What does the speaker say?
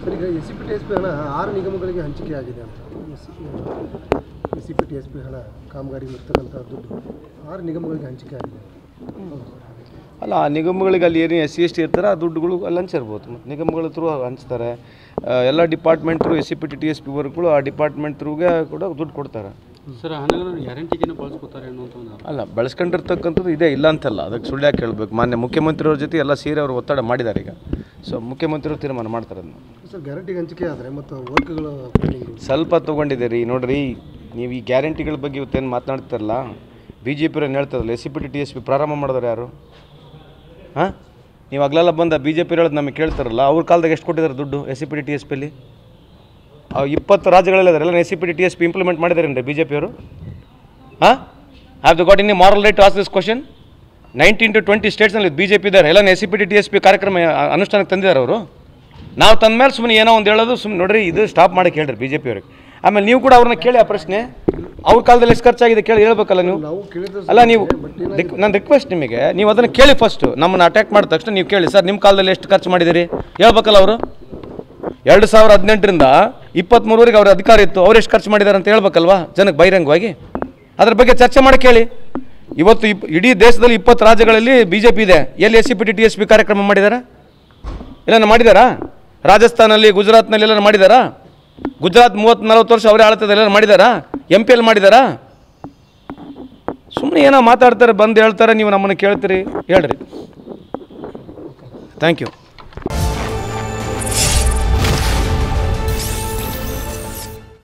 Sir, ಈಗ SCPTSP ಹಣ 6 ನಿಗಮಗಳಿಗೆ ಹಂಚಿಕೆ ಆಗಿದೆ ಅಂತ. SCPTSP ಹಣ ಕಾಮಗಾರಿ ಇರ್ತಕ್ಕಂಥ ದುಡ್ಡು 6 ನಿಗಮಗಳಿಗೆ ಹಂಚಿಕೆ ಆಗಿದೆ. ಅಲ್ಲ, ಆ ನಿಗಮಗಳಿಗೆ ಅಲ್ಲಿ ಏನು SC/ST ಇರ್ತಾರೆ, ಆ ದುಡ್ಡುಗಳು ಅಲ್ಲಿ ಹಂಚಿರ್ಬೋದು. ಮತ್ತು ನಿಗಮಗಳ ಥ್ರೂ ಹಂಚ್ತಾರೆ. ಎಲ್ಲ ಡಿಪಾರ್ಟ್ಮೆಂಟ್ ಥ್ರೂ SCPTSP ವರ್ಕ್ಗಳು ಆ ಡಿಪಾರ್ಟ್ಮೆಂಟ್ ಥ್ರೂಗೆ ಕೂಡ ದುಡ್ಡು ಕೊಡ್ತಾರೆ. ಸರ್, ಹಣಗಳನ್ನು ಗ್ಯಾರಂಟಿಗೇನು ಬಳಸ್ಕೊತಾರೆ ಅನ್ನೋಂಥ ಅಲ್ಲ, ಬಳಸ್ಕೊಂಡಿರ್ತಕ್ಕಂಥದ್ದು ಇದೆ, ಇಲ್ಲ ಅಂತಲ್ಲ. ಅದಕ್ಕೆ ಸುಳ್ಳು ಯಾಕೆ ಹೇಳಬೇಕು? ಮಾನ್ಯ ಮುಖ್ಯಮಂತ್ರಿಯವ್ರ ಜೊತೆ ಎಲ್ಲ ಸೇರಿ ಅವರು ಒತ್ತಡ ಮಾಡಿದ್ದಾರೆ ಈಗ. ಸೊ ಮುಖ್ಯಮಂತ್ರಿಯವರು ತೀರ್ಮಾನ ಮಾಡ್ತಾರೆ ಅದನ್ನು. ಸರ್, ಗ್ಯಾರಂಟಿಗೆ ಹಂಚಿಕೆ ಆದರೆ ಮತ್ತು ವರ್ಕ್ಗಳು ಸ್ವಲ್ಪ ತೊಗೊಂಡಿದ್ದೀರಿ. ನೋಡಿರಿ, ನೀವು ಈ ಗ್ಯಾರಂಟಿಗಳ ಬಗ್ಗೆ ಇವತ್ತೇನು ಮಾತನಾಡ್ತಾರಲ್ಲ, BJP ಅವ್ರು ಹೇಳ್ತಾರಲ್ಲ, SCPTSP ಪ್ರಾರಂಭ ಮಾಡಿದ್ರೆ ಯಾರು? ಹಾಂ, ನೀವು ಹಗಲೆಲ್ಲ ಬಂದ BJP ಹೇಳೋದು ನಮಗೆ ಕೇಳ್ತಾರಲ್ಲ, ಅವ್ರ ಕಾಲದಾಗ ಎಷ್ಟು ಕೊಟ್ಟಿದ್ದಾರೆ ದುಡ್ಡು SCPTSPಲಿ? 20 ರಾಜ್ಯಗಳಲ್ಲಿದ್ದಾರೆ, ಎಲ್ಲ SCPTSP ಇಂಪ್ಲಿಮೆಂಟ್ ಮಾಡಿದಾರೇನ್ರಿ BJP ಅವರು? ಹಾಂ, have the got in a moral right to ask this question? 19 to 20 ಸ್ಟೇಟ್ಸ್ನಲ್ಲಿ BJP ಇದ್ದಾರೆ, ಎಲ್ಲ SCPTSP ಕಾರ್ಯಕ್ರಮ ಅನುಷ್ಠಾನಕ್ಕೆ ತಂದಿದ್ದಾರೆ ಅವರು. ನಾವು ತಂದ ಮೇಲೆ ಸುಮ್ಮನೆ ಏನೋ ಒಂದು ಹೇಳೋದು, ಸುಮ್ಮನೆ ನೋಡಿರಿ, ಇದು ಸ್ಟಾಪ್ ಮಾಡೋಕ್ಕೆ ಹೇಳ್ರಿ BJP ಅವ್ರಿಗೆ. ಆಮೇಲೆ ನೀವು ಕೂಡ ಅವ್ರನ್ನ ಕೇಳಿ ಆ ಪ್ರಶ್ನೆ, ಅವ್ರ ಕಾಲದಲ್ಲಿ ಎಷ್ಟು ಖರ್ಚಾಗಿದೆ ಕೇಳಿ ಹೇಳ್ಬೇಕಲ್ಲ ನೀವು. ಅಲ್ಲ, ನೀವು ನನ್ನ ರಿಕ್ವೆಸ್ಟ್ ನಿಮಗೆ, ನೀವು ಅದನ್ನು ಕೇಳಿ ಫಸ್ಟು. ನಮ್ಮನ್ನು ಅಟ್ಯಾಕ್ ಮಾಡಿದ ತಕ್ಷಣ ನೀವು ಕೇಳಿ, ಸರ್ ನಿಮ್ಮ ಕಾಲದಲ್ಲಿ ಎಷ್ಟು ಖರ್ಚು ಮಾಡಿದ್ದೀರಿ ಹೇಳ್ಬೇಕಲ್ಲ ಅವರು. 2018ರಿಂದ 23ವರೆಗೆ ಅವ್ರ ಅಧಿಕಾರ ಇತ್ತು, ಅವ್ರು ಎಷ್ಟು ಖರ್ಚು ಮಾಡಿದ್ದಾರೆ ಅಂತ ಹೇಳ್ಬೇಕಲ್ವಾ ಜನಕ್ಕೆ ಬಹಿರಂಗವಾಗಿ. ಅದ್ರ ಬಗ್ಗೆ ಚರ್ಚೆ ಮಾಡಿ ಕೇಳಿ. ಇವತ್ತು ಇಡೀ ದೇಶದಲ್ಲಿ 20 ರಾಜ್ಯಗಳಲ್ಲಿ BJP ಇದೆ, ಎಲ್ಲಿ SCPTSP ಕಾರ್ಯಕ್ರಮ ಮಾಡಿದ್ದಾರೆ? ಎಲ್ಲನ ಮಾಡಿದಾರಾ? ರಾಜಸ್ಥಾನಲ್ಲಿ, ಗುಜರಾತ್ನಲ್ಲಿ ಎಲ್ಲ ಮಾಡಿದಾರಾ? ಗುಜರಾತ್ 30-40 ವರ್ಷ ಅವರೇ ಆಳ್ತದೆ, ಎಲ್ಲ ಮಾಡಿದಾರಾ? MP ಎಲ್ಲಿ ಮಾಡಿದಾರಾ? ಸುಮ್ಮನೆ ಏನೋ ಮಾತಾಡ್ತಾರೆ, ಬಂದು ಹೇಳ್ತಾರೆ, ನೀವು ನಮ್ಮನ್ನು ಕೇಳ್ತೀರಿ. ಹೇಳ್ರಿ. Thank you.